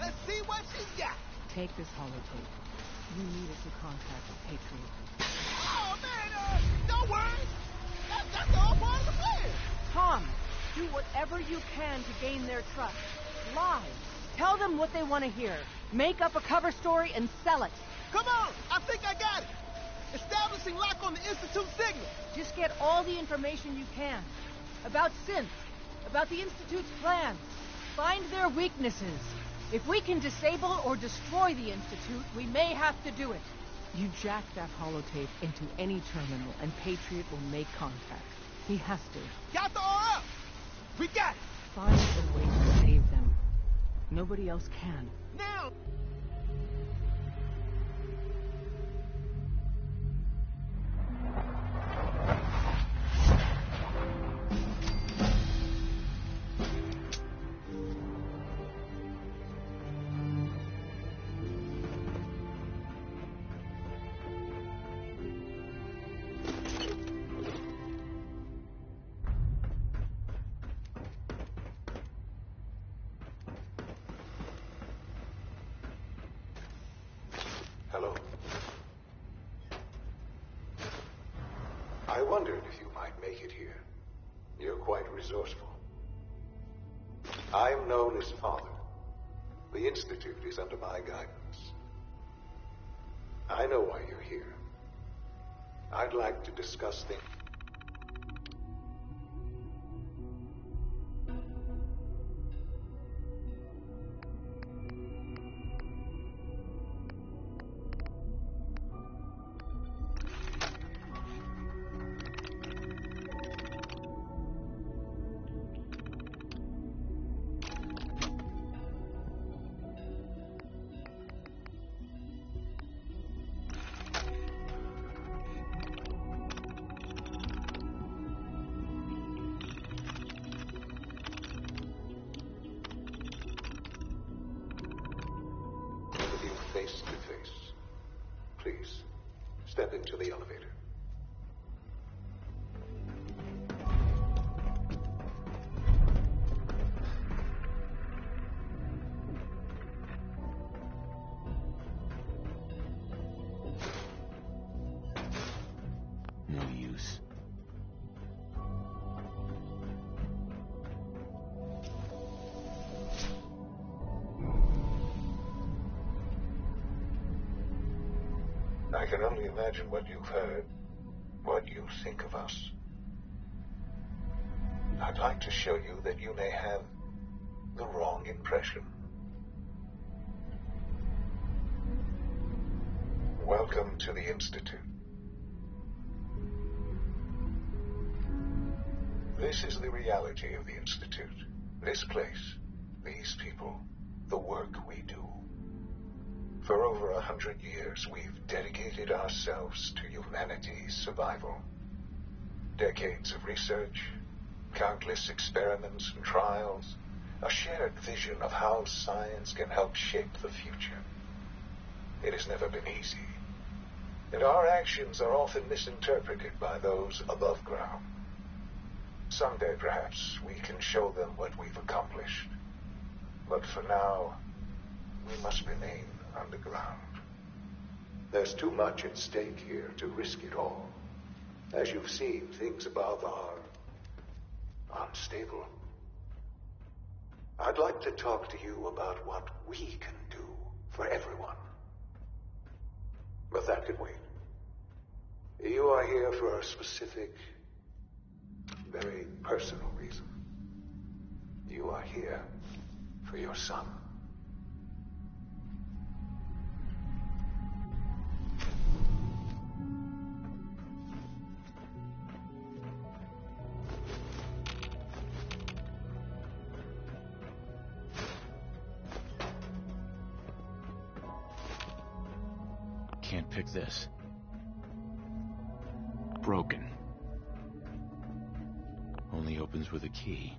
Let's see what she's got. Take this holotape. You need it to contact Patriot. Oh, man, don't worry. That's all part of the plan. Tom, do whatever you can to gain their trust. Lie. Tell them what they want to hear. Make up a cover story and sell it. Come on, I think I got it. Establishing lock on the Institute signal. Just get all the information you can. About Synth. About the Institute's plans. Find their weaknesses. If we can disable or destroy the Institute, we may have to do it. You jack that holotape into any terminal, and Patriot will make contact. He has to. Got the RF. We got it. Find a way to save them. Nobody else can. Now. Hello. I wondered if you might make it here. You're quite resourceful. I'm known as Father. The Institute is under my guidance. I know why you're here. I'd like to discuss things. Face to face. Please, step into the elevator. No use. I can only imagine what you've heard, what you think of us. I'd like to show you that you may have the wrong impression. Welcome to the Institute. This is the reality of the Institute. This place, these people, the work we do. For over 100 years, we've dedicated ourselves to humanity's survival. Decades of research, countless experiments and trials, a shared vision of how science can help shape the future. It has never been easy, and our actions are often misinterpreted by those above ground. Someday, perhaps, we can show them what we've accomplished. But for now, we must remain underground. There's too much at stake here to risk it all. As you've seen, things above are unstable. I'd like to talk to you about what we can do for everyone. But that can wait. You are here for a specific, very personal reason. You are here for your son. Can't pick this. Broken. Only opens with a key.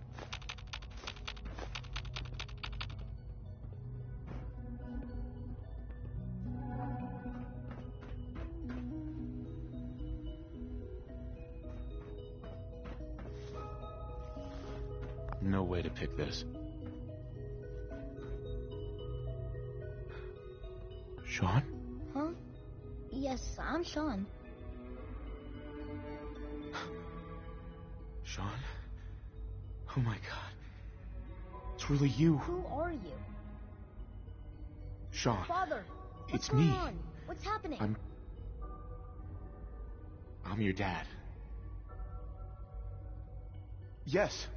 No way to pick this. Sean? Huh? Yes, I'm Sean. Sean? Oh my god. It's really you. Who are you? Sean. Father, what's It's going me. on? What's happening? I'm your dad. Yes,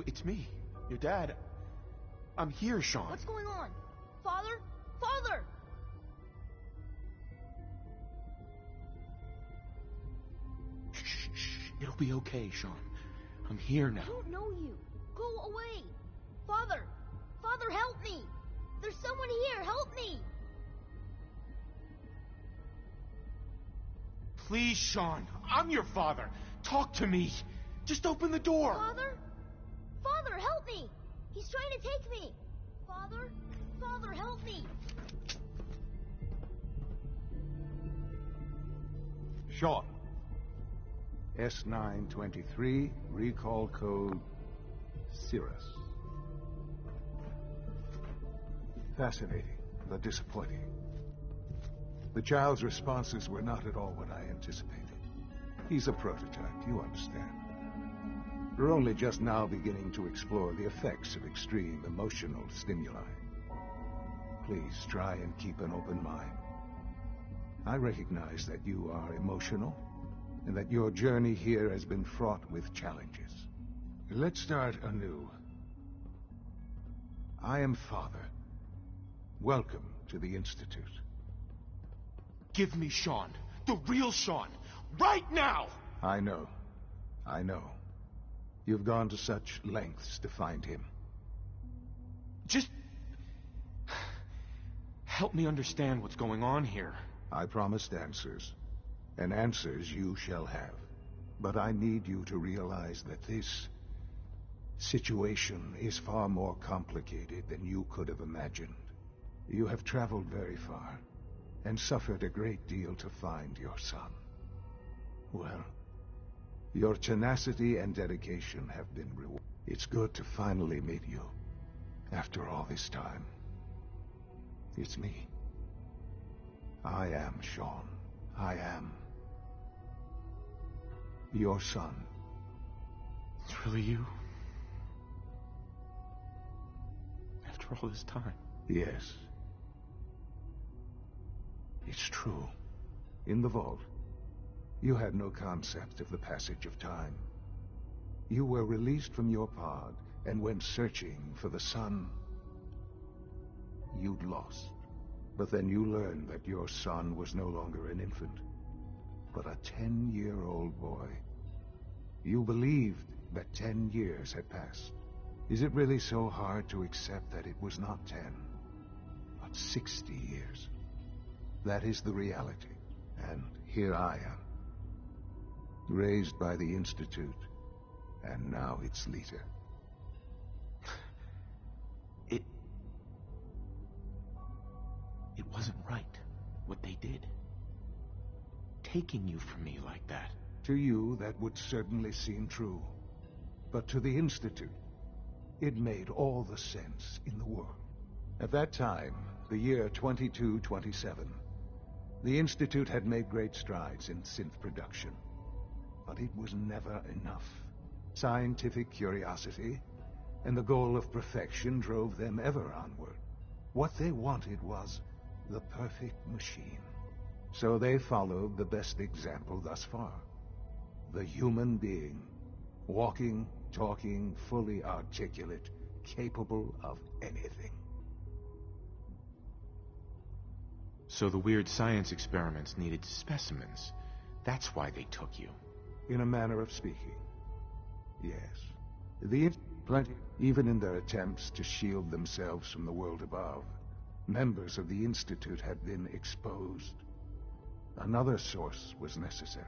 it's me, your dad. I'm here, Sean. What's going on? Father? Father! Shh. It'll be okay, Sean. I'm here I now. don't know you. Go away. Father! Father, help me! There's someone here. Help me! Please, Sean. I'm your father. Talk to me. Just open the door. Father? Father, help me! He's trying to take me! Father? Father, help me! Sean. S923, recall code Cirrus. Fascinating, but disappointing. The child's responses were not at all what I anticipated. He's a prototype, you understand. We're only just now beginning to explore the effects of extreme emotional stimuli. Please try and keep an open mind. I recognize that you are emotional, and that your journey here has been fraught with challenges. Let's start anew. I am Father. Welcome to the Institute. Give me Sean. The real Sean. Right now! I know. You've gone to such lengths to find him. Just... help me understand what's going on here. I promised answers, and answers you shall have. But I need you to realize that this situation is far more complicated than you could have imagined. You have traveled very far, and suffered a great deal to find your son. Well, your tenacity and dedication have been rewarded. It's good to finally meet you, after all this time. It's me. I am Sean. I am your son. It's really you? After all this time? Yes. It's true. In the vault, you had no concept of the passage of time. You were released from your pod and went searching for the son you'd lost. But then you learned that your son was no longer an infant, but a 10-year-old boy. You believed that 10 years had passed. Is it really so hard to accept that it was not 10, but 60 years? That is the reality, and here I am. Raised by the Institute, and now its leader. It wasn't right, what they did. Taking you from me like that. To you, that would certainly seem true. But to the Institute, it made all the sense in the world. At that time, the year 2227, the Institute had made great strides in synth production. But it was never enough. Scientific curiosity and the goal of perfection drove them ever onward. What they wanted was the perfect machine. So they followed the best example thus far. The human being. Walking, talking, fully articulate, capable of anything. So the weird science experiments needed specimens. That's why they took you. In a manner of speaking. Yes. Even in their attempts to shield themselves from the world above, members of the Institute had been exposed. Another source was necessary.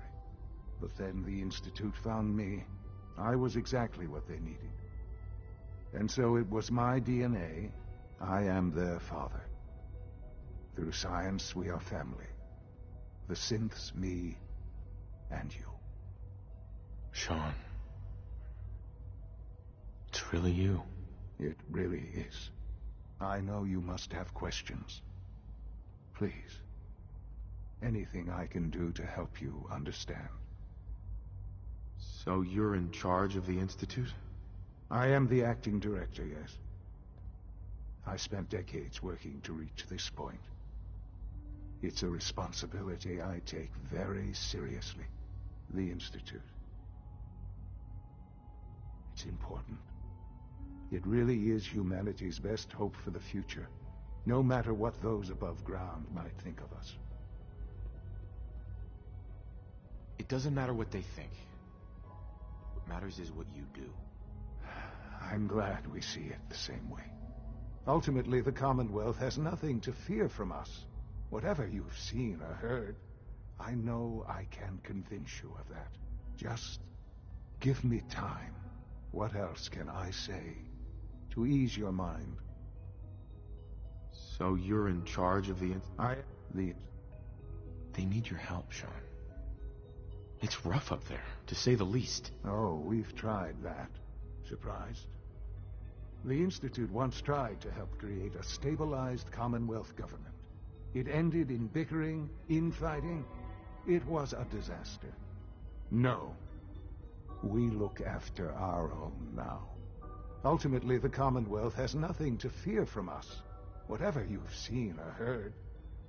But then the Institute found me. I was exactly what they needed. And so it was my DNA. I am their father. Through science, we are family. The synths, me, and you. Sean. It's really you. It really is. I know you must have questions. Please, Anything I can do to help you understand. So you're in charge of the Institute? I am the acting director, yes. I spent decades working to reach this point. It's a responsibility I take very seriously. The Institute. It's important. It really is humanity's best hope for the future, no matter what those above ground might think of us. It doesn't matter what they think. What matters is what you do. I'm glad we see it the same way. Ultimately, the Commonwealth has nothing to fear from us. Whatever you've seen or heard, I know I can convince you of that. Just give me time. What else can I say to ease your mind? So you're in charge of the They need your help, Sean. It's rough up there, to say the least. Oh, we've tried that. Surprised? The Institute once tried to help create a stabilized Commonwealth government. It ended in bickering, infighting. It was a disaster. No. We look after our own now. Ultimately, the Commonwealth has nothing to fear from us. Whatever you've seen or heard,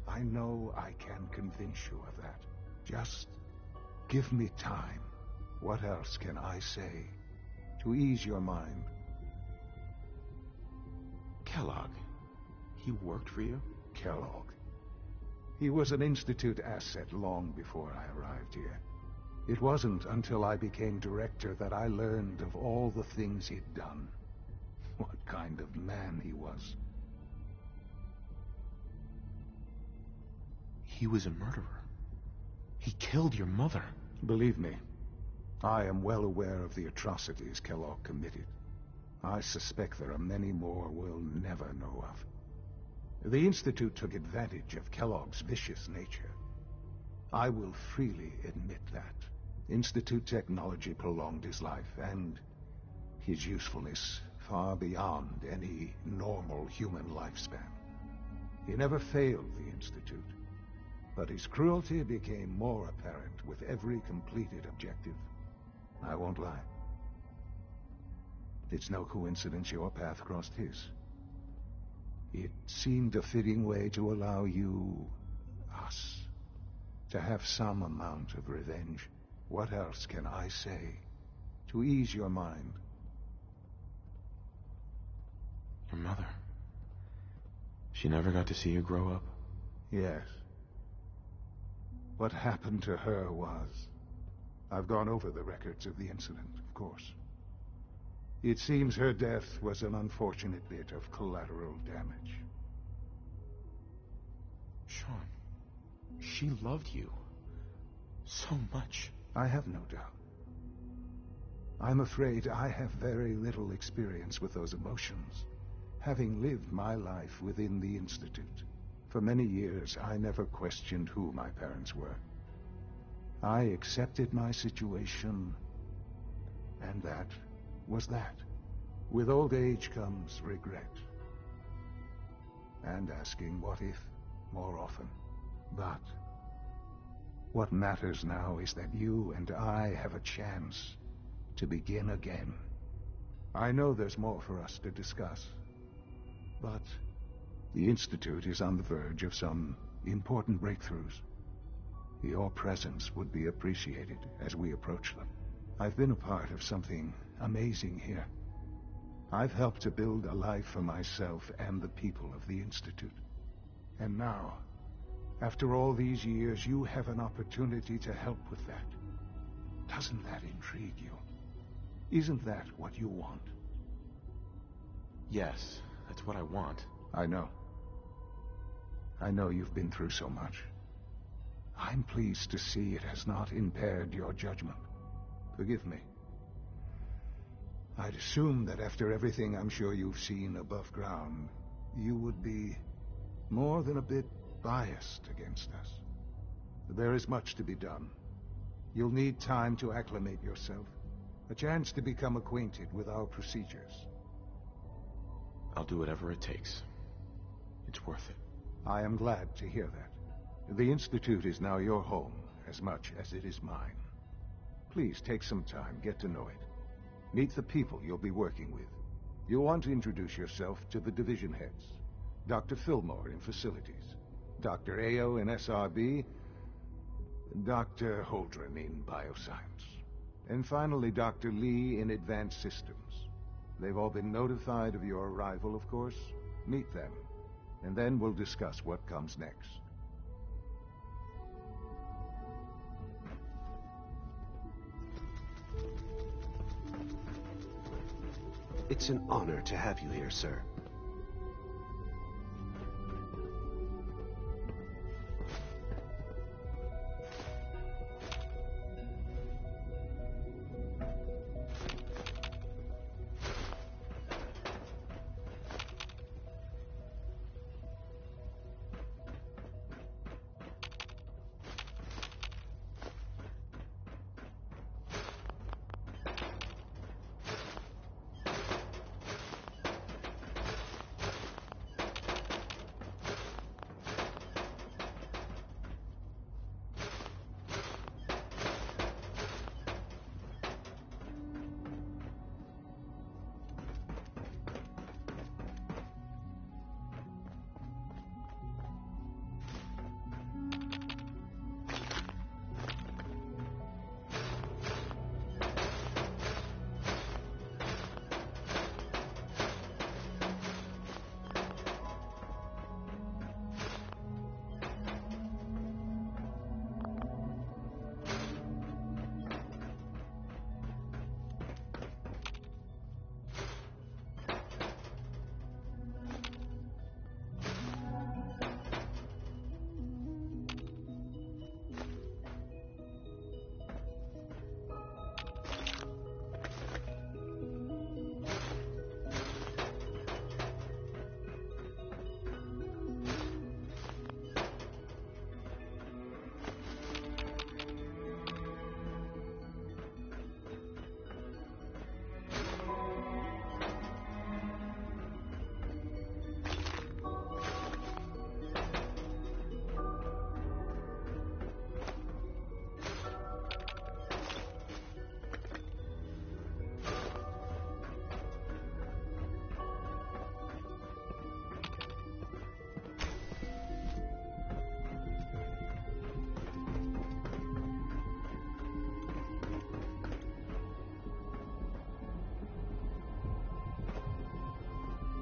I know I can convince you of that. Just give me time. What else can I say to ease your mind? Kellogg. He worked for you? Kellogg. He was an Institute asset long before I arrived here. It wasn't until I became director that I learned of all the things he'd done. What kind of man he was. He was a murderer. He killed your mother. Believe me, I am well aware of the atrocities Kellogg committed. I suspect there are many more we'll never know of. The Institute took advantage of Kellogg's vicious nature. I will freely admit that. Institute technology prolonged his life, and his usefulness far beyond any normal human lifespan. He never failed the Institute, but his cruelty became more apparent with every completed objective. I won't lie. It's no coincidence your path crossed his. It seemed a fitting way to allow you, us, to have some amount of revenge. What else can I say to ease your mind? Your mother. She never got to see you grow up? Yes. What happened to her was... I've gone over the records of the incident, of course. It seems her death was an unfortunate bit of collateral damage. Sean, she loved you so much. I have no doubt. I'm afraid I have very little experience with those emotions, having lived my life within the Institute. For many years, I never questioned who my parents were. I accepted my situation, and that was that. With old age comes regret. And asking what if more often. But what matters now is that you and I have a chance to begin again. I know there's more for us to discuss, but the Institute is on the verge of some important breakthroughs. Your presence would be appreciated as we approach them. I've been a part of something amazing here. I've helped to build a life for myself and the people of the Institute. And now, after all these years, you have an opportunity to help with that. Doesn't that intrigue you? Isn't that what you want? Yes, that's what I want. I know. I know you've been through so much. I'm pleased to see it has not impaired your judgment. Forgive me. I'd assume that after everything I'm sure you've seen above ground, you would be more than a bit biased against us. There is much to be done. You'll need time to acclimate yourself, a chance to become acquainted with our procedures. I'll do whatever it takes. It's worth it. I am glad to hear that. The Institute is now your home, as much as it is mine. Please take some time, get to know it. Meet the people you'll be working with. You'll want to introduce yourself to the division heads. Dr. Fillmore in Facilities, Dr. Ayo in SRB, Dr. Holdren in Bioscience, and finally Dr. Lee in Advanced Systems. They've all been notified of your arrival, of course. Meet them, and then we'll discuss what comes next. It's an honor to have you here, sir.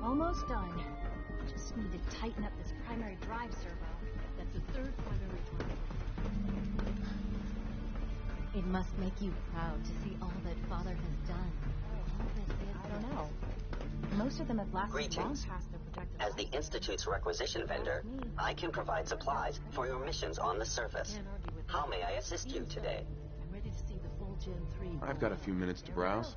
Almost done. Just need to tighten up this primary drive servo. That's the third primary drive. It must make you proud to see all that Father has done. All this is, I don't know. Most of them have lasted long Greetings. past their projected As the lifespan. Institute's requisition vendor, I can provide supplies for your missions on the surface. Can't argue with How that. may I assist you today? I'm ready to see the full Gen 3. I've got a few minutes to browse.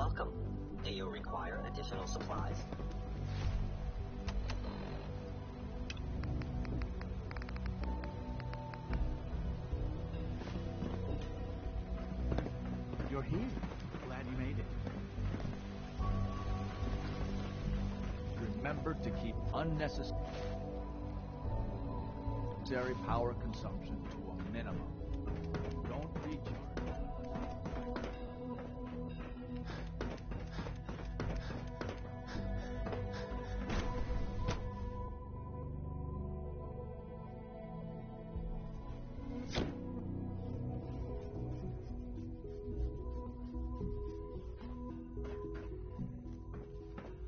welcome. Do you require additional supplies? You're here. Glad you made it. Remember to keep unnecessary power consumption to a minimum. Don't recharge.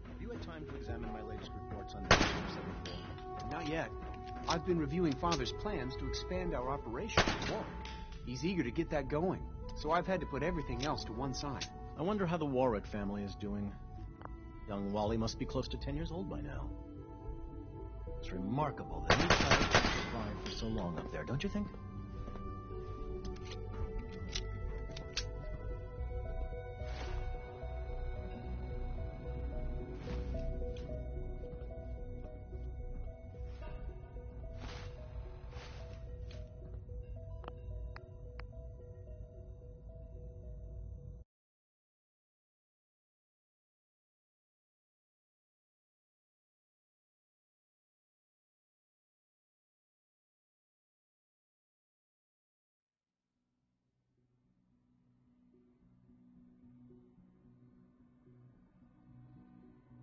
Have you had time to examine my latest reports on the 74? Not yet. I've been reviewing Father's plans to expand our operation at Warwick. He's eager to get that going, so I've had to put everything else to one side. I wonder how the Warwick family is doing. Young Wally must be close to 10 years old by now. It's remarkable that any child can survive for so long up there, don't you think?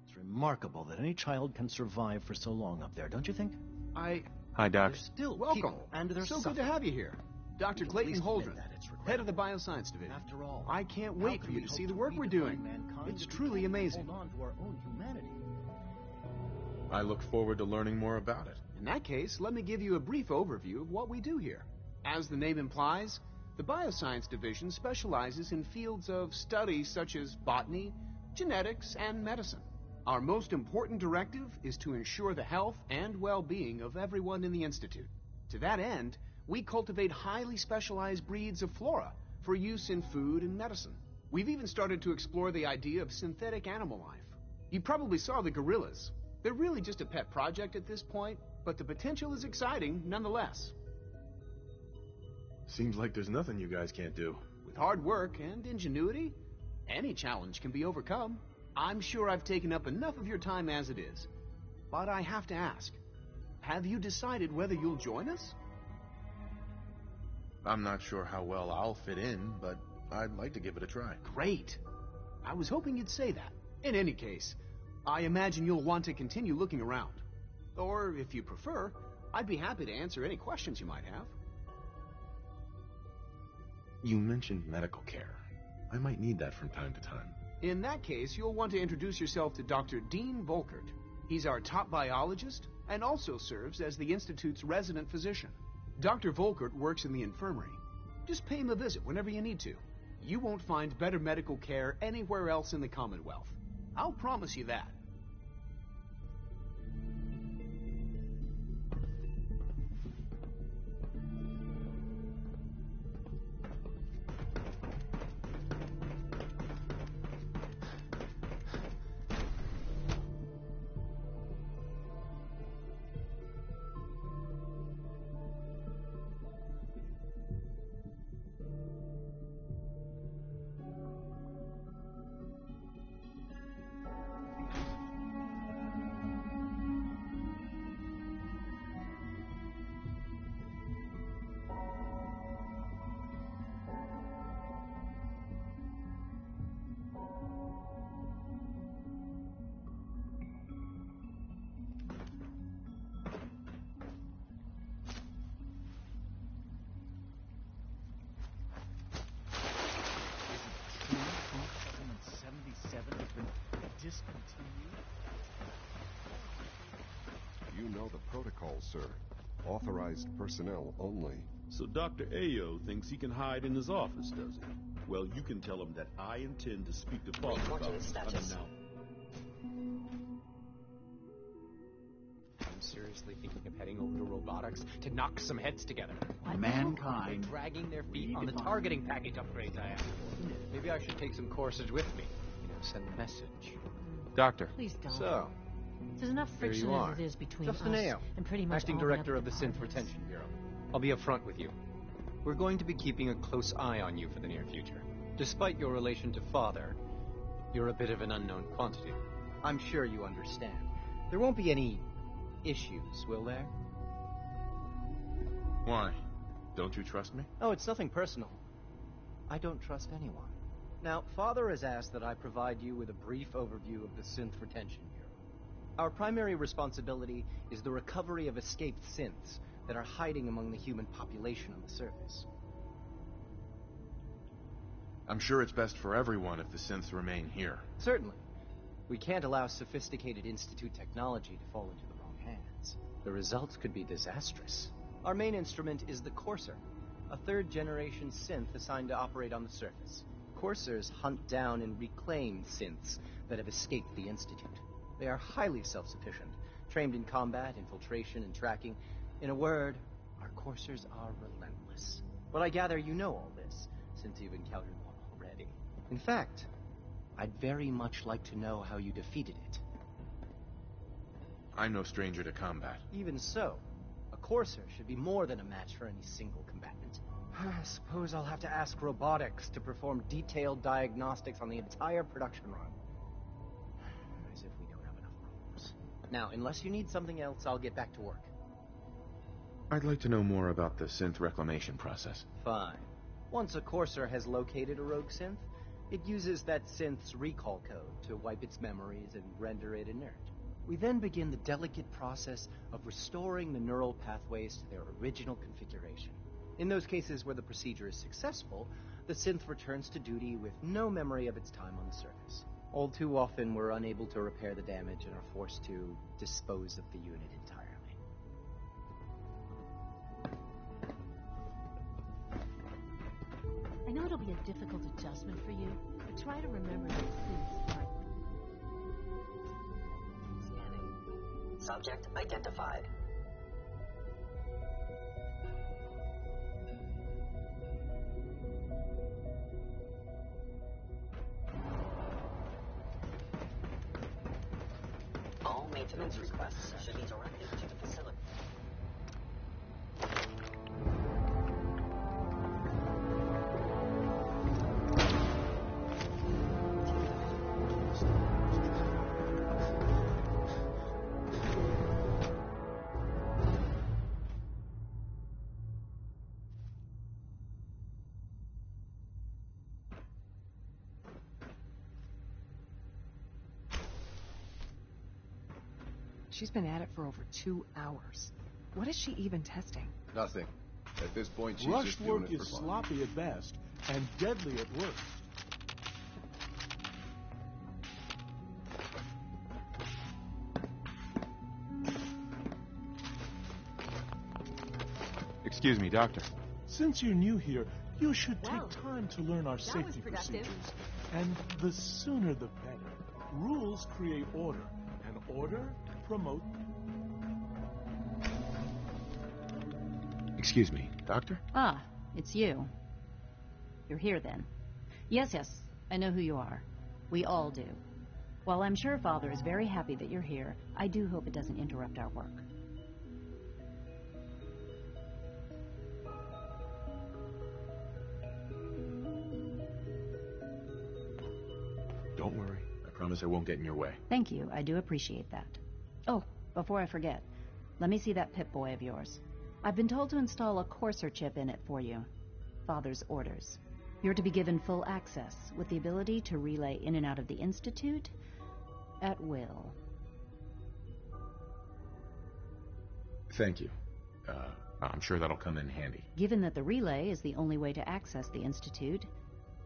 It's remarkable that any child can survive for so long up there, don't you think? Hi, Doc. There's still welcome. people, and they're so suffering. good to have you here. Dr. At Clayton least Holdren, admit that it's head of the regrettable. Bioscience Division. After all, I can't how wait can for you we to see hope the work we're redefine doing. mankind It's if we truly can't amazing. Hold on to our own humanity. I look forward to learning more about it. In that case, let me give you a brief overview of what we do here. As the name implies, the Bioscience Division specializes in fields of study such as botany, genetics, and medicine. Our most important directive is to ensure the health and well-being of everyone in the Institute. To that end, we cultivate highly specialized breeds of flora for use in food and medicine. We've even started to explore the idea of synthetic animal life. You probably saw the gorillas. They're really just a pet project at this point, but the potential is exciting nonetheless. Seems like there's nothing you guys can't do. With hard work and ingenuity, any challenge can be overcome. I'm sure I've taken up enough of your time as it is. But I have to ask, have you decided whether you'll join us? I'm not sure how well I'll fit in, but I'd like to give it a try. Great. I was hoping you'd say that. In any case, I imagine you'll want to continue looking around. Or, if you prefer, I'd be happy to answer any questions you might have. You mentioned medical care. I might need that from time to time. In that case, you'll want to introduce yourself to Dr. Dean Volkert. He's our top biologist and also serves as the Institute's resident physician. Dr. Volkert works in the infirmary. Just pay him a visit whenever you need to. You won't find better medical care anywhere else in the Commonwealth. I'll promise you that. You know the protocol, sir. Authorized personnel only. So Dr. Ayo thinks he can hide in his office, does he? Well, you can tell him that I intend to speak to Father about it. Status. I'm seriously thinking of heading over to robotics to knock some heads together. Mankind. They're dragging their feet on the targeting package upgrades I asked for. Maybe I should take some courses with me. send a message. Doctor. Please don't. So, There's enough there friction you are. as it is between Justin us Ayo, and pretty much acting all the director other of the Synth departments. Retention Bureau. I'll be upfront with you. We're going to be keeping a close eye on you for the near future. Despite your relation to Father, you're a bit of an unknown quantity. I'm sure you understand. There won't be any issues, will there? Why? Don't you trust me? Oh, it's nothing personal. I don't trust anyone. Now, Father has asked that I provide you with a brief overview of the Synth Retention Bureau. Our primary responsibility is the recovery of escaped synths that are hiding among the human population on the surface. I'm sure it's best for everyone if the synths remain here. Certainly. We can't allow sophisticated Institute technology to fall into the wrong hands. The results could be disastrous. Our main instrument is the Courser, a third-generation synth assigned to operate on the surface. Coursers hunt down and reclaim synths that have escaped the Institute. They are highly self-sufficient, trained in combat, infiltration, and tracking. In a word, our Coursers are relentless. But I gather you know all this, since you've encountered one already. In fact, I'd very much like to know how you defeated it. I'm no stranger to combat. Even so, a Courser should be more than a match for any single combatant. I suppose I'll have to ask robotics to perform detailed diagnostics on the entire production run. As if we don't have enough problems. Now, unless you need something else, I'll get back to work. I'd like to know more about the synth reclamation process. Fine. Once a Courser has located a rogue synth, it uses that synth's recall code to wipe its memories and render it inert. We then begin the delicate process of restoring the neural pathways to their original configuration. In those cases where the procedure is successful, the synth returns to duty with no memory of its time on the surface. All too often, we're unable to repair the damage and are forced to dispose of the unit entirely. I know it'll be a difficult adjustment for you, but try to remember that synths aren't. Scanning. Subject identified. All maintenance requests should be directed to the facility. She's been at it for over 2 hours. What is she even testing? Nothing. At this point, she's Rushed just doing work it for is fun. sloppy at best and deadly at worst. Excuse me, Doctor. Since you're new here, you should Well, take time to learn our was safety productive. procedures. And the sooner the better. Rules create order, and order promote... Excuse me, Doctor? Ah, it's you. You're here then. Yes, I know who you are. We all do. While I'm sure Father is very happy that you're here, I do hope it doesn't interrupt our work. Don't worry. I promise I won't get in your way. Thank you, I do appreciate that. Oh, before I forget, let me see that Pip-Boy of yours. I've been told to install a Courser chip in it for you. Father's orders. You're to be given full access, with the ability to relay in and out of the Institute at will. Thank you. I'm sure that'll come in handy. Given that the relay is the only way to access the Institute,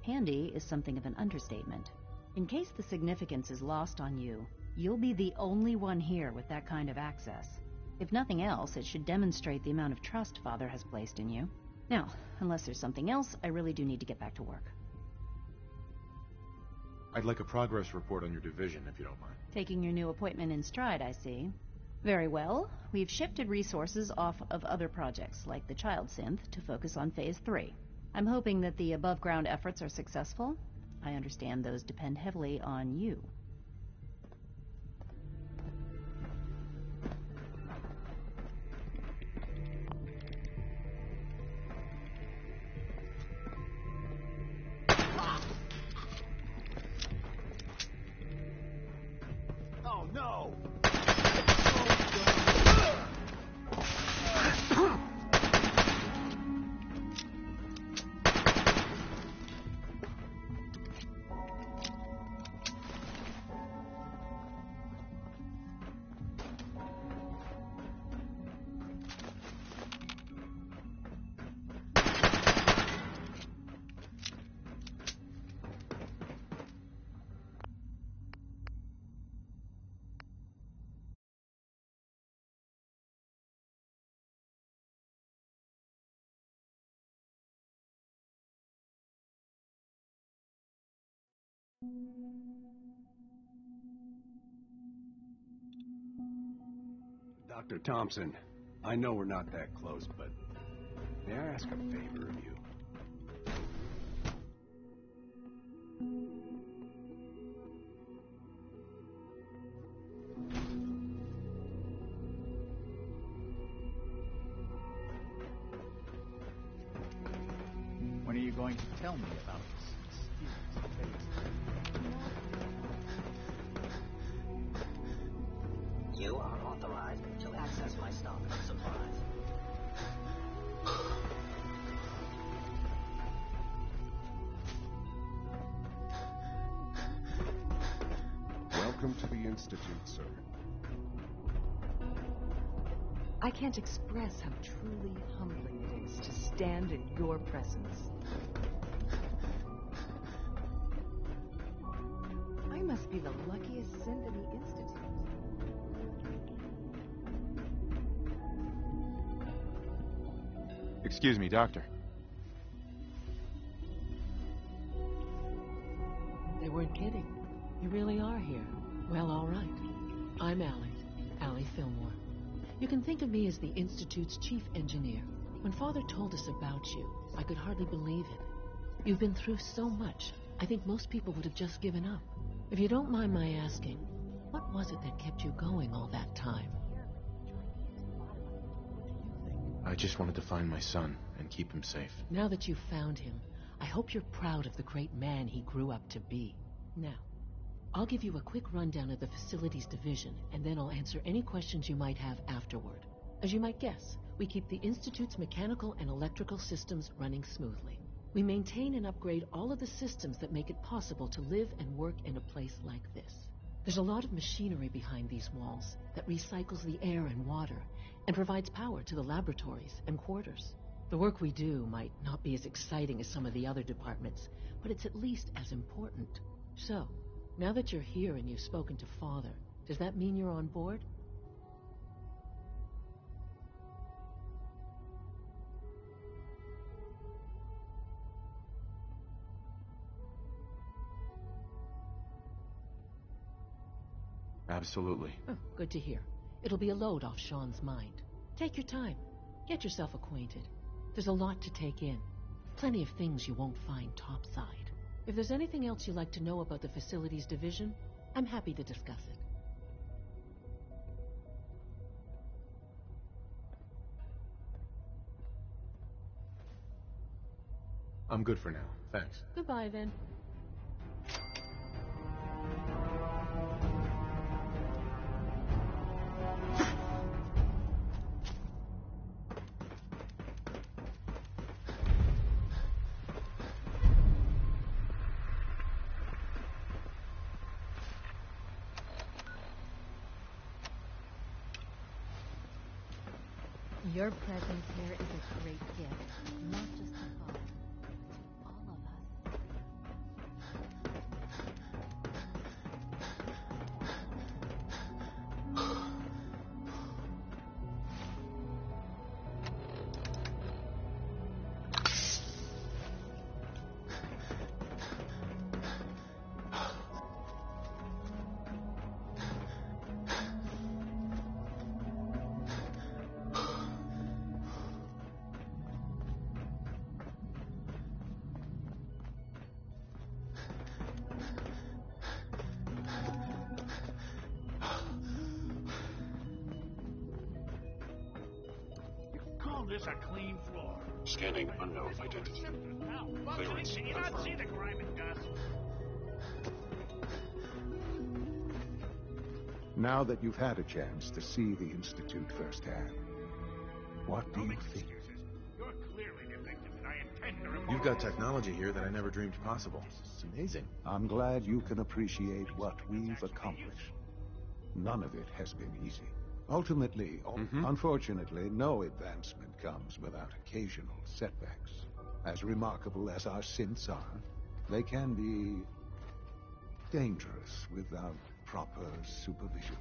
handy is something of an understatement. In case the significance is lost on you, you'll be the only one here with that kind of access. If nothing else, it should demonstrate the amount of trust Father has placed in you. Now, unless there's something else, I really do need to get back to work. I'd like a progress report on your division, if you don't mind. Taking your new appointment in stride, I see. Very well. We've shifted resources off of other projects, like the Child Synth, to focus on Phase 3. I'm hoping that the above-ground efforts are successful. I understand those depend heavily on you. Oh no! Dr. Thompson, I know we're not that close, but may I ask a favor of you? When are you going to tell me about this mysterious case? You are authorized to access my stock of supplies. Welcome to the Institute, sir. I can't express how truly humbling it is to stand in your presence. I must be the luckiest synth in the Institute. Excuse me, Doctor. They weren't kidding. You really are here. Well, all right. I'm Allie Fillmore. You can think of me as the Institute's chief engineer. When Father told us about you, I could hardly believe it. You've been through so much, I think most people would have just given up. If you don't mind my asking, what was it that kept you going all that time? I just wanted to find my son and keep him safe. Now that you've found him, I hope you're proud of the great man he grew up to be. Now, I'll give you a quick rundown of the Facilities Division, and then I'll answer any questions you might have afterward. As you might guess, we keep the Institute's mechanical and electrical systems running smoothly. We maintain and upgrade all of the systems that make it possible to live and work in a place like this. There's a lot of machinery behind these walls that recycles the air and water and provides power to the laboratories and quarters. The work we do might not be as exciting as some of the other departments, but it's at least as important. So, now that you're here and you've spoken to Father, does that mean you're on board? Absolutely. Oh, good to hear. It'll be a load off Sean's mind. Take your time. Get yourself acquainted. There's a lot to take in. Plenty of things you won't find topside. If there's anything else you'd like to know about the Facilities Division, I'm happy to discuss it. I'm good for now. Thanks. Goodbye, then. Your presence here is a great gift, not just to Father, but to all of us. call this a clean floor? Scanning unknown identity. Clearance Can you not see confirmed. the grime and dust? Now that you've had a chance to see the Institute firsthand, what do you think? You're clearly defective, and I intend to report. You've got technology here that I never dreamed possible. It's amazing. I'm glad you can appreciate what we've accomplished. None of it has been easy. Ultimately, unfortunately, no advancement comes without occasional setbacks. As remarkable as our synths are, they can be dangerous without proper supervision.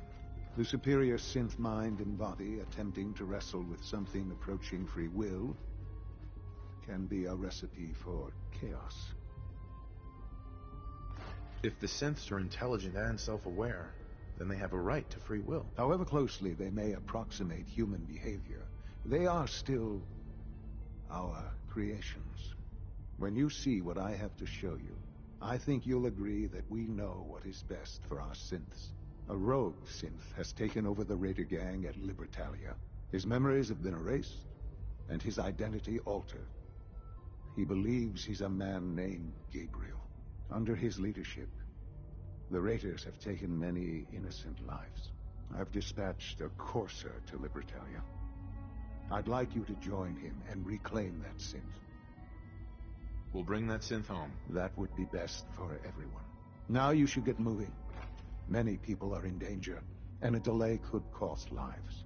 The superior synth mind and body attempting to wrestle with something approaching free will can be a recipe for chaos. If the synths are intelligent and self-aware, then they have a right to free will. However closely they may approximate human behavior, they are still our creations. When you see what I have to show you, I think you'll agree that we know what is best for our synths. A rogue synth has taken over the Raider gang at Libertalia. His memories have been erased, and his identity altered. He believes he's a man named Gabriel. Under his leadership, the Raiders have taken many innocent lives. I've dispatched a courser to Libertalia. I'd like you to join him and reclaim that synth. We'll bring that synth home. That would be best for everyone. Now you should get moving. Many people are in danger, and a delay could cost lives.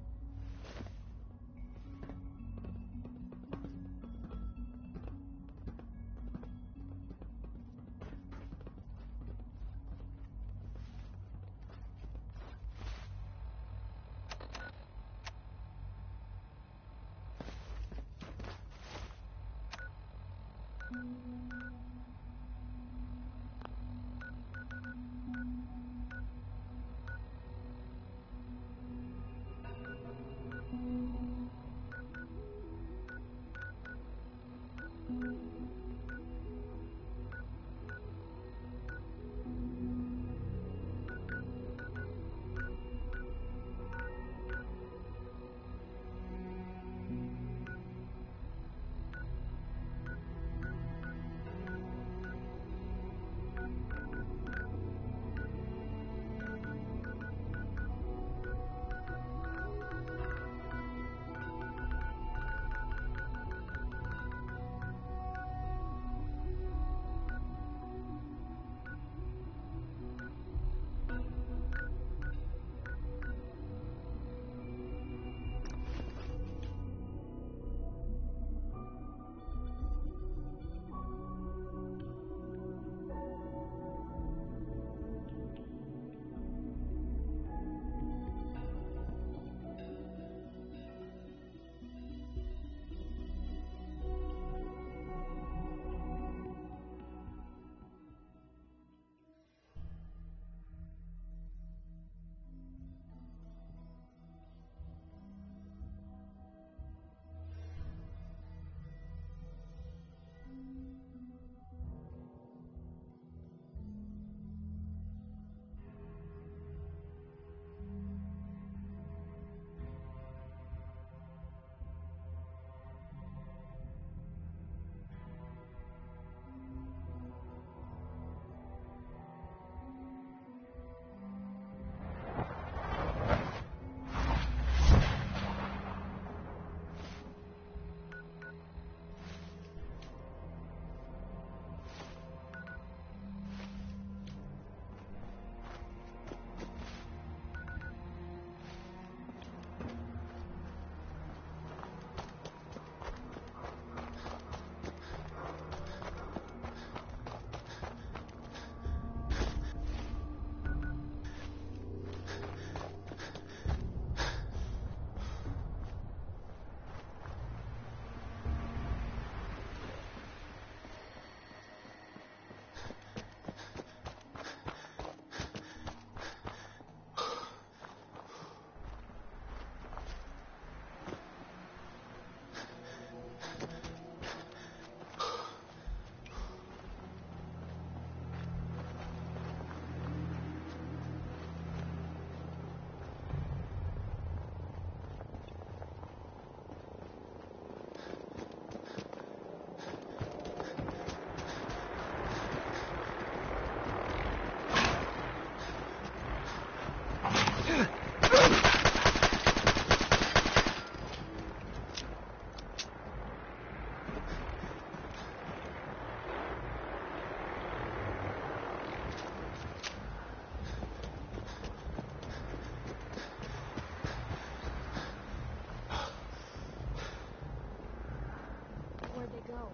go.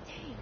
Dang.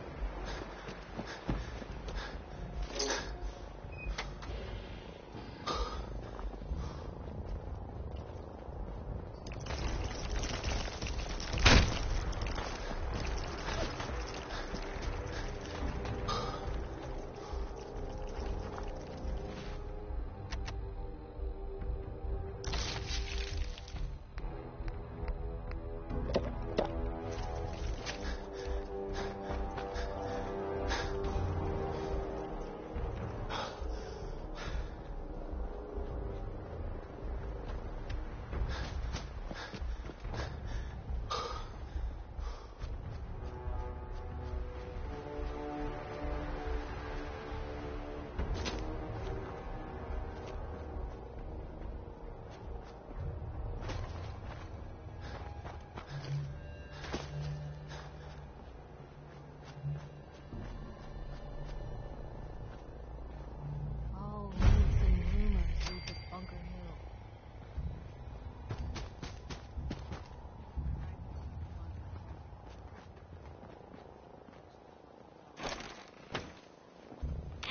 All myths and rumors lead to Bunker Hill.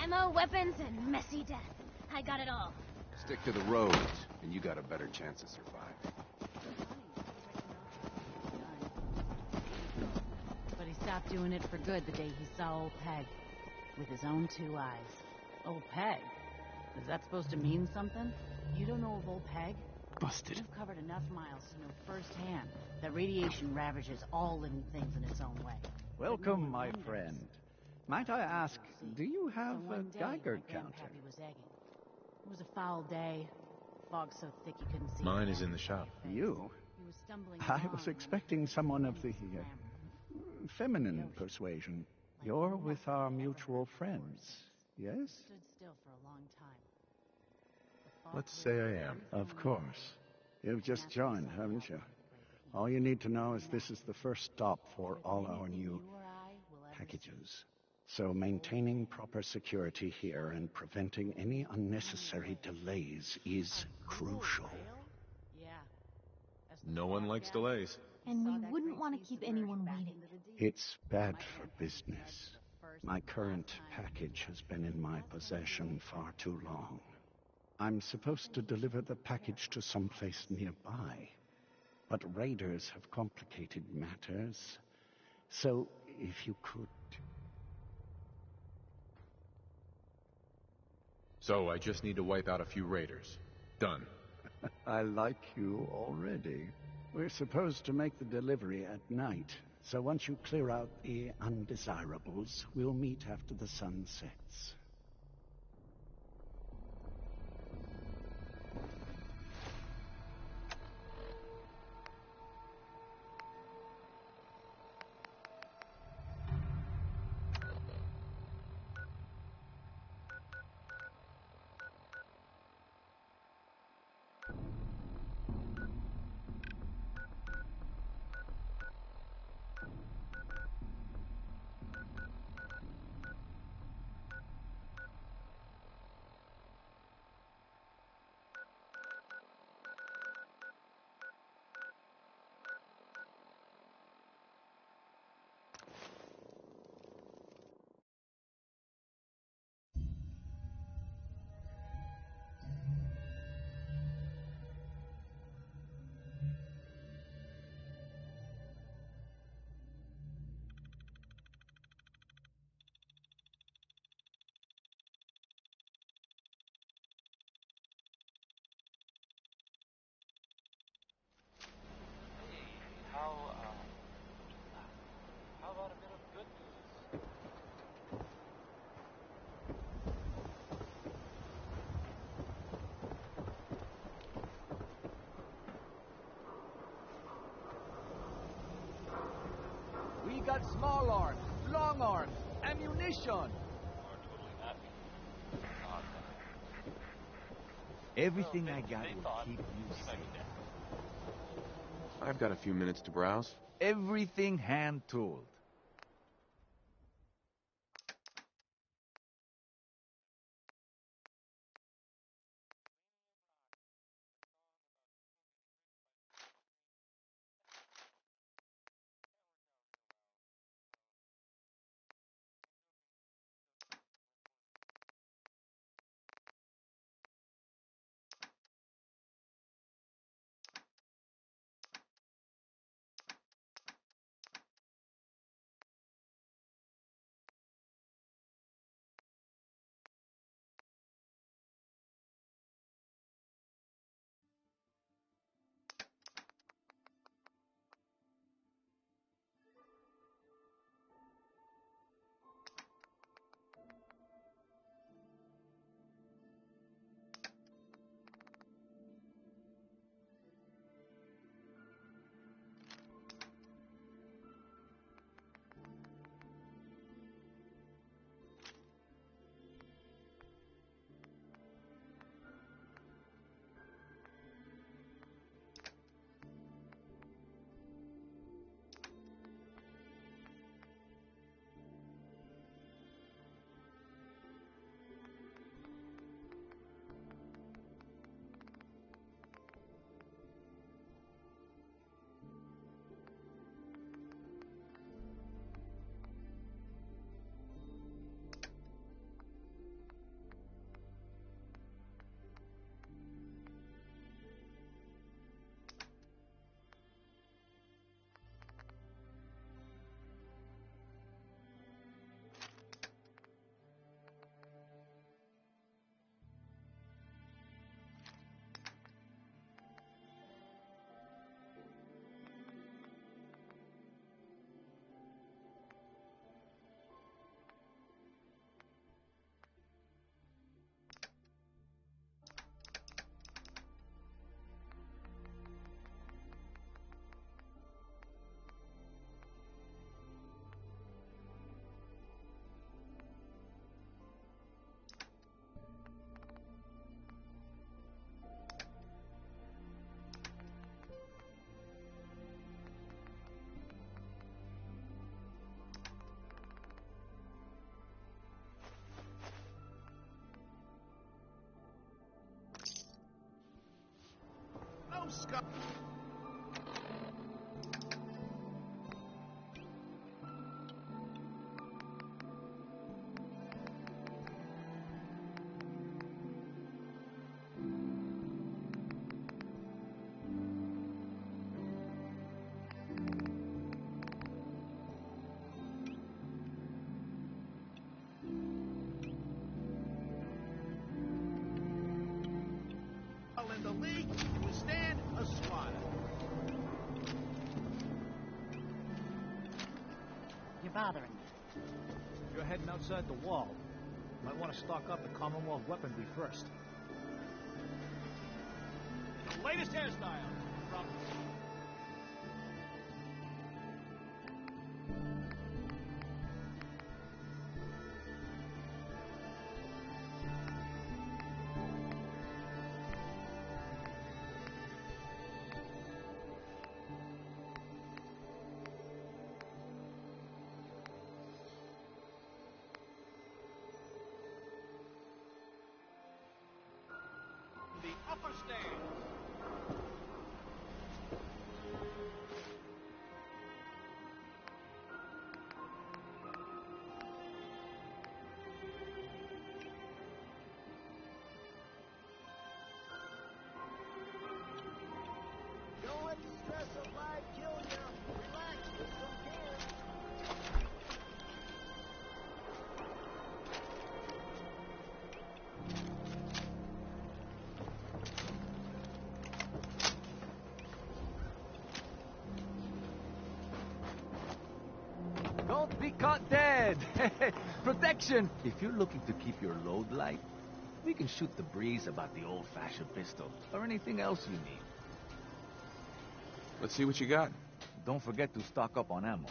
Ammo, weapons, and messy death. I got it all. Stick to the roads, and you got a better chance of surviving. But he stopped doing it for good the day he saw old Peg. With his own 2 eyes. Old Peg? Is that supposed to mean something? You don't know of old Peg? Busted. You've covered enough miles to know firsthand that radiation ravages all living things in its own way. Welcome, my friend. Might I ask, do you have a Geiger counter? Grandpappy was egging. It was a foul day. Fog so thick you couldn't see. Mine is in the shop. You? He was stumbling I along was when expecting someone of the feminine persuasion. You're with our mutual friends, yes? stood still for a long time. Let's say I am. Of course. You've just joined, haven't you? All you need to know is this is the first stop for all our new packages. So maintaining proper security here and preventing any unnecessary delays is crucial. No one likes delays. And we wouldn't want to keep anyone waiting. It's bad for business. My current package has been in my possession far too long. I'm supposed to deliver the package to someplace nearby, but raiders have complicated matters. So, if you could... So I just need to wipe out a few raiders. Done. I like you already. We're supposed to make the delivery at night, so once you clear out the undesirables, we'll meet after the sun sets. How about a bit of good news? We got small arms, long arms, ammunition. Everything I got will keep you safe. I've got a few minutes to browse. Everything hand-tooled. go. In the league to withstand a swatter. You're bothering me. You're heading outside the wall. Might want to stock up the Commonwealth weaponry first. The latest hairstyle from the upper stand. Don't let the stress of life kill you. Relax with some care. Don't be caught dead! Protection! If you're looking to keep your load light, we can shoot the breeze about the old-fashioned pistol, or anything else you need. Let's see what you got. Don't forget to stock up on ammo.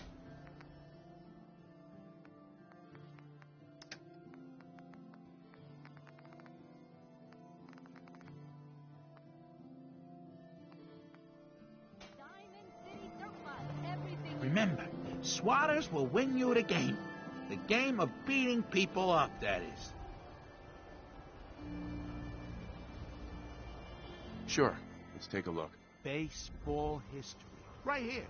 Remember, swatters will win you the game. The game of beating people up, that is. Sure. Let's take a look. Baseball history. Right here.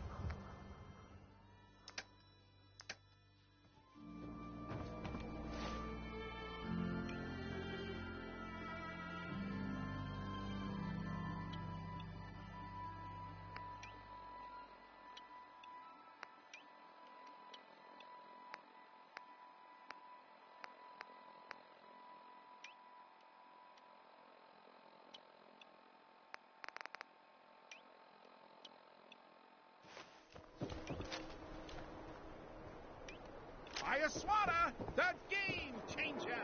Fire swatter, the game changer.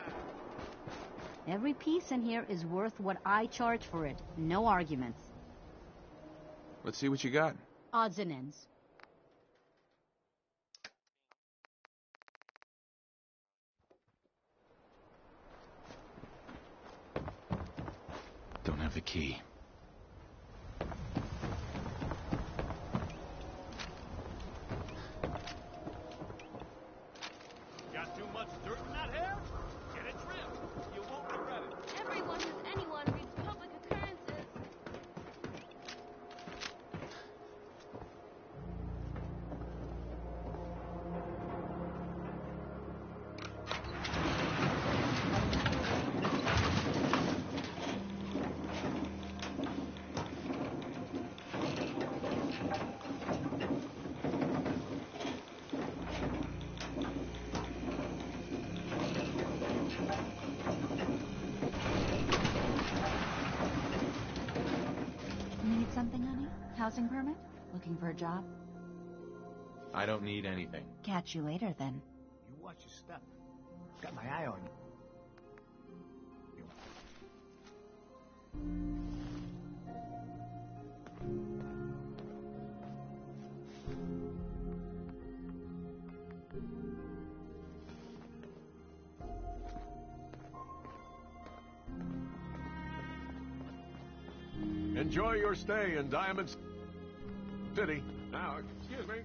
Every piece in here is worth what I charge for it. No arguments. Let's see what you got. Odds and ends. Don't have the key. Got too much dirt in that hair? Get it trimmed. You won't regret it. Everyone who's anyone reads public occurrences. Need something, honey? Housing permit? Looking for a job? I don't need anything. Catch you later, then. You watch your step. Got my eye on you. Enjoy your stay in Diamond City. Now, excuse me.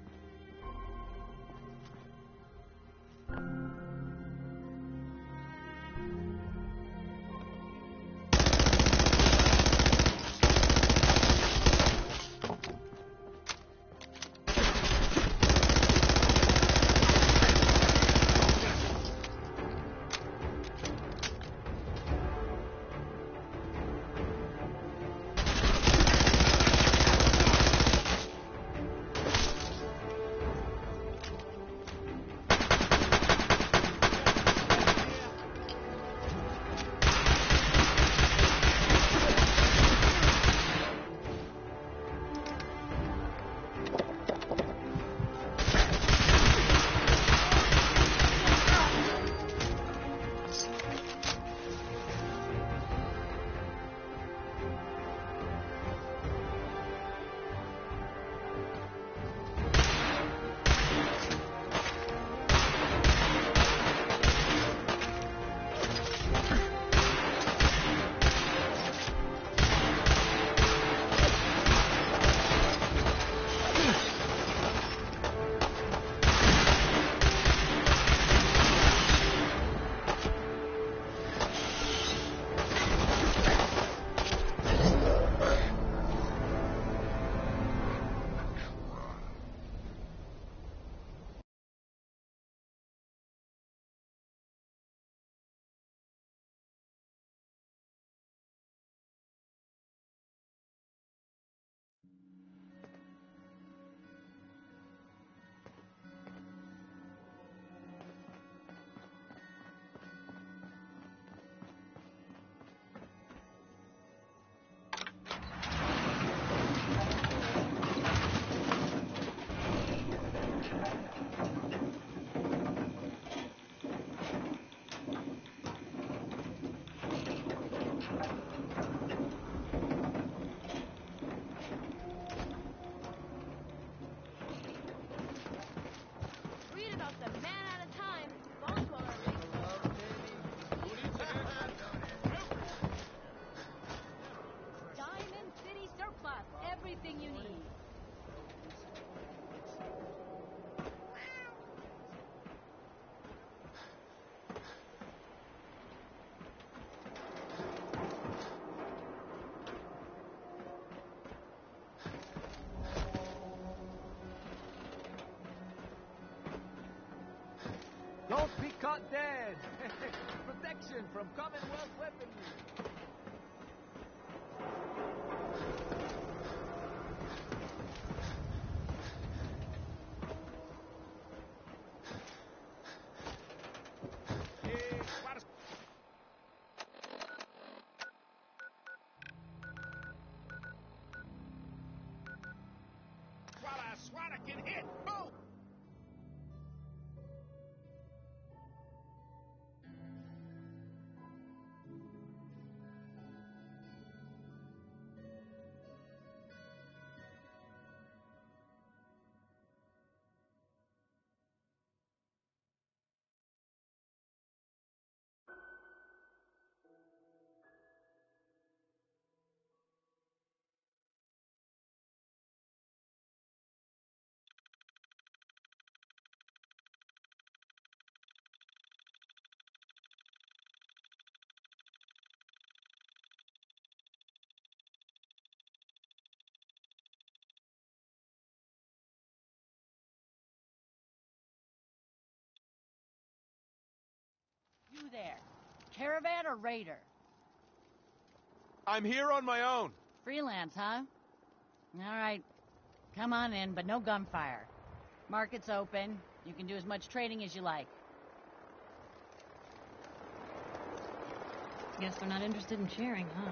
Don't be caught dead! Protection from Commonwealth weaponry! Swada can hit! Boom! You there. Caravan or raider? I'm here on my own. Freelance, huh? All right. Come on in, but no gunfire. Market's open. You can do as much trading as you like. Guess they're not interested in sharing, huh?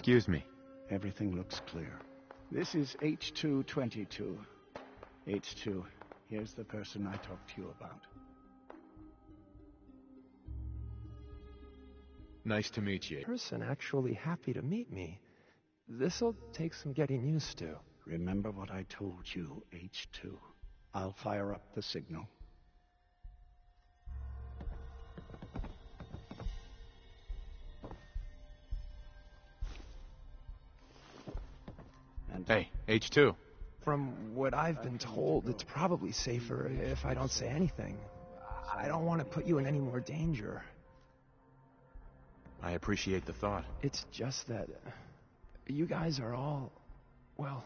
Excuse me. Everything looks clear. This is H222. H2, here's the person I talked to you about. Nice to meet you. Person actually happy to meet me. This'll take some getting used to. Remember what I told you, H2. I'll fire up the signal. And hey, H2. From what I've been told, it's probably safer if I don't say anything. I don't want to put you in any more danger. I appreciate the thought. It's just that you guys are all, well,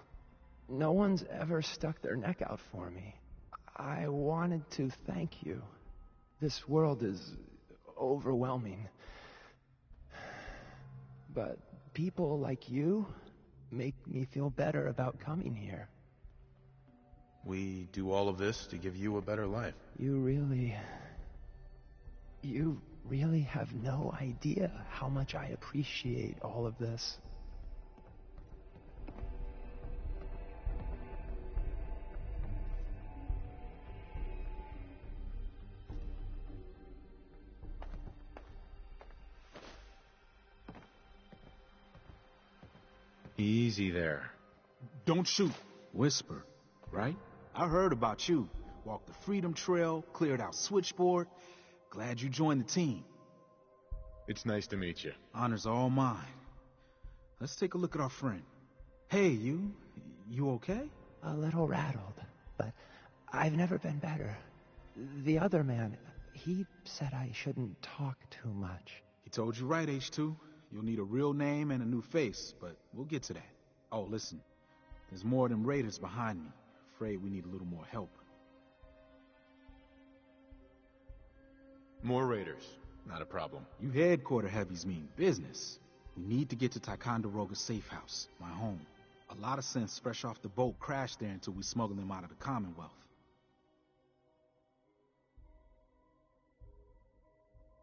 no one's ever stuck their neck out for me. I wanted to thank you. This world is overwhelming. But people like you make me feel better about coming here. We do all of this to give you a better life. You really have no idea how much I appreciate all of this. Easy there. Don't shoot. Whisper, right? I heard about you. Walked the Freedom Trail, cleared out Switchboard. Glad you joined the team. It's nice to meet you. Honor's all mine. Let's take a look at our friend. Hey, you okay? A little rattled, but I've never been better. The other man, he said I shouldn't talk too much. He told you right, H2. You'll need a real name and a new face, but we'll get to that. Oh, listen. There's more than raiders behind me. Afraid we need a little more help. More raiders. Not a problem. You headquarter heavies mean business. We need to get to Ticonderoga's safe house, my home. A lot of synths fresh off the boat crashed there until we smuggled them out of the Commonwealth.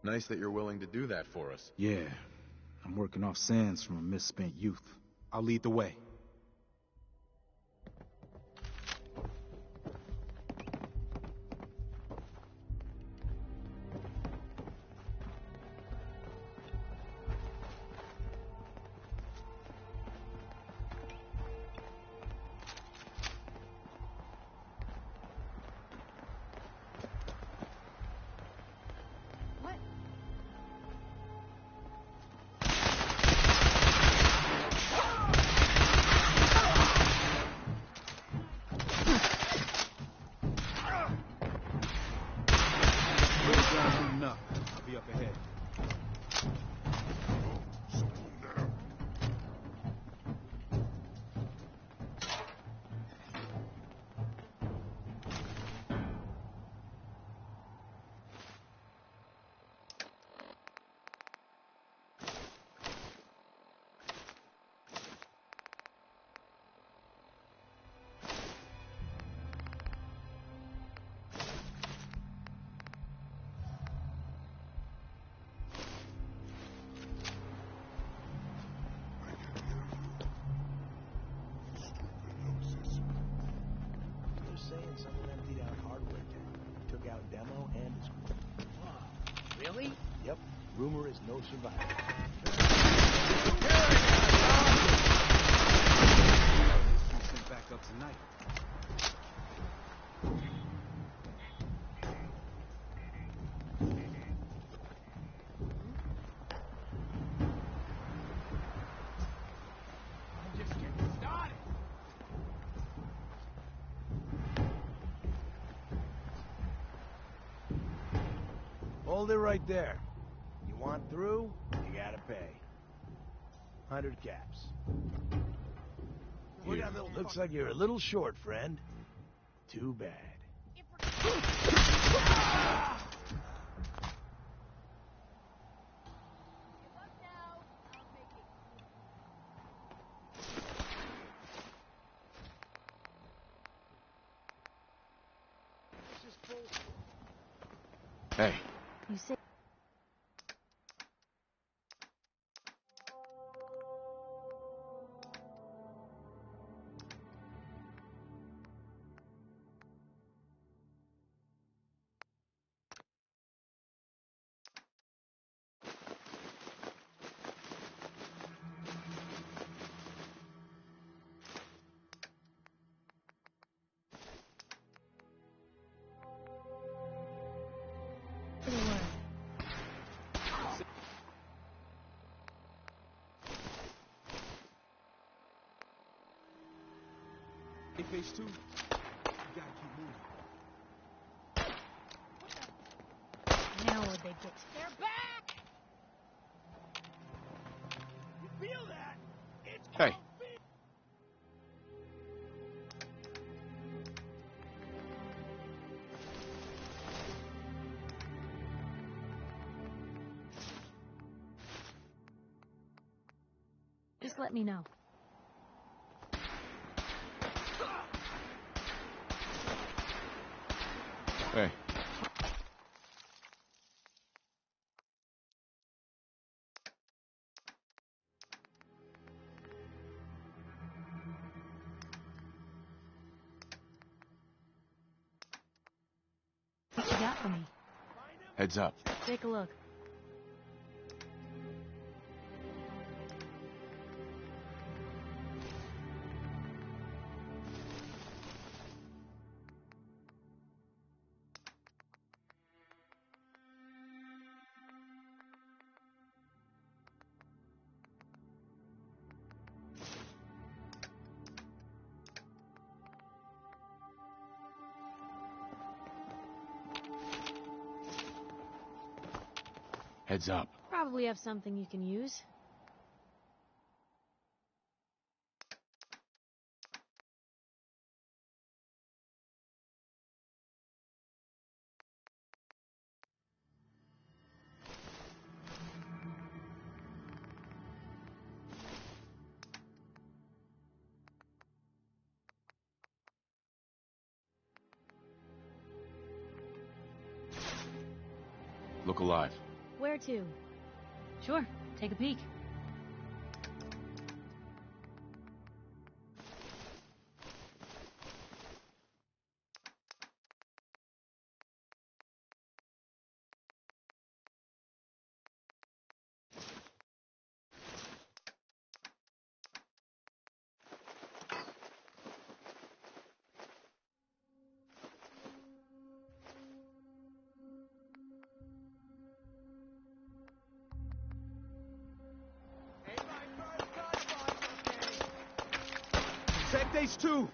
Nice that you're willing to do that for us. Yeah, I'm working off sands from a misspent youth. I'll lead the way. I'll be up ahead. Someone emptied out hardware tank. Took out demo and display. Wow. Really? Yep. Rumor is no survivor. Sent back up tonight. I'm just getting started. Hold it right there. You want through, you gotta pay. 100 caps. Looks like you're a little short, friend. Too bad. Hey. You say... Phase 2. We gotta keep moving. Now would they get? They're back! You feel that? It's Hey. Just let me know. Hey. What you got for me? Heads up. Take a look. Heads up. Probably have something you can use. Look alive. Where to? Sure, take a peek. Take Phase 2.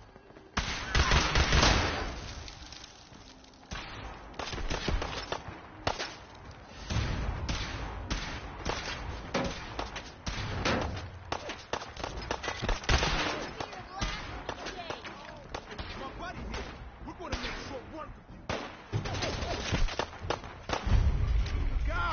My buddy here. We're gonna make short work of you. Go!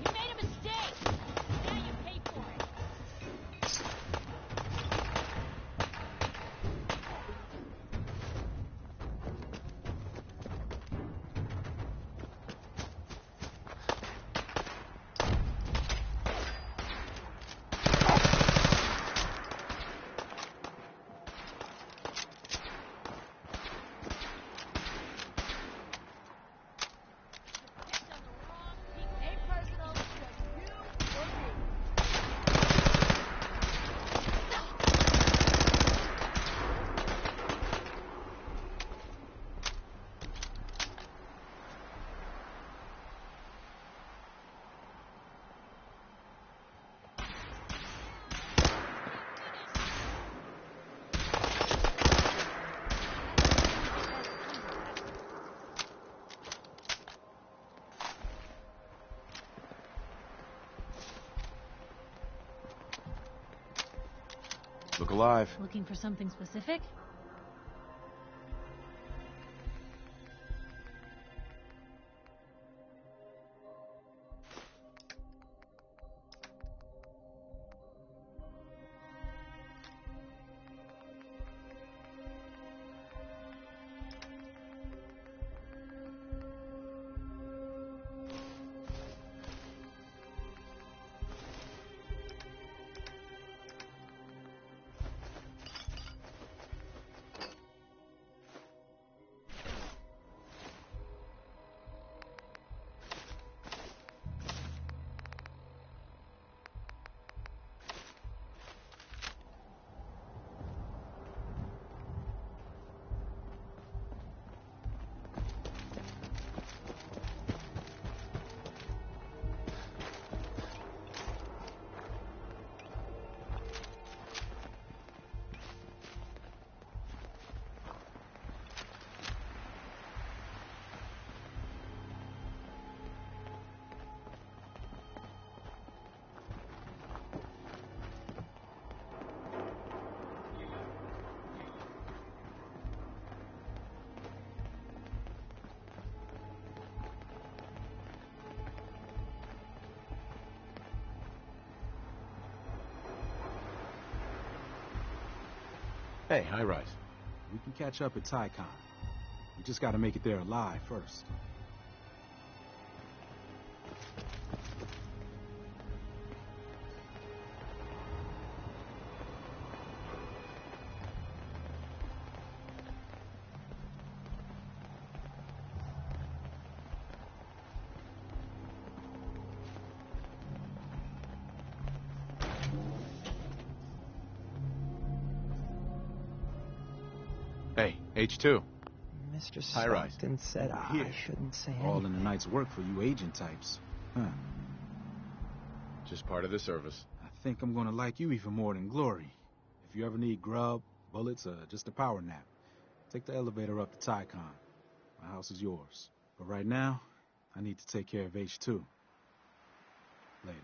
You made a mistake! Now you pay for it! Hey, personal, just you or me. Look alive. Looking for something specific? Hey, high rise. We can catch up at Tycon. We just gotta make it there alive first. Hey, H2. Mr. High rise. Stockton said I shouldn't say anything. All in the night's work for you agent types. Huh. Just part of the service. I think I'm gonna like you even more than Glory. If you ever need grub, bullets, or just a power nap, take the elevator up to Tycon. My house is yours. But right now, I need to take care of H2. Later.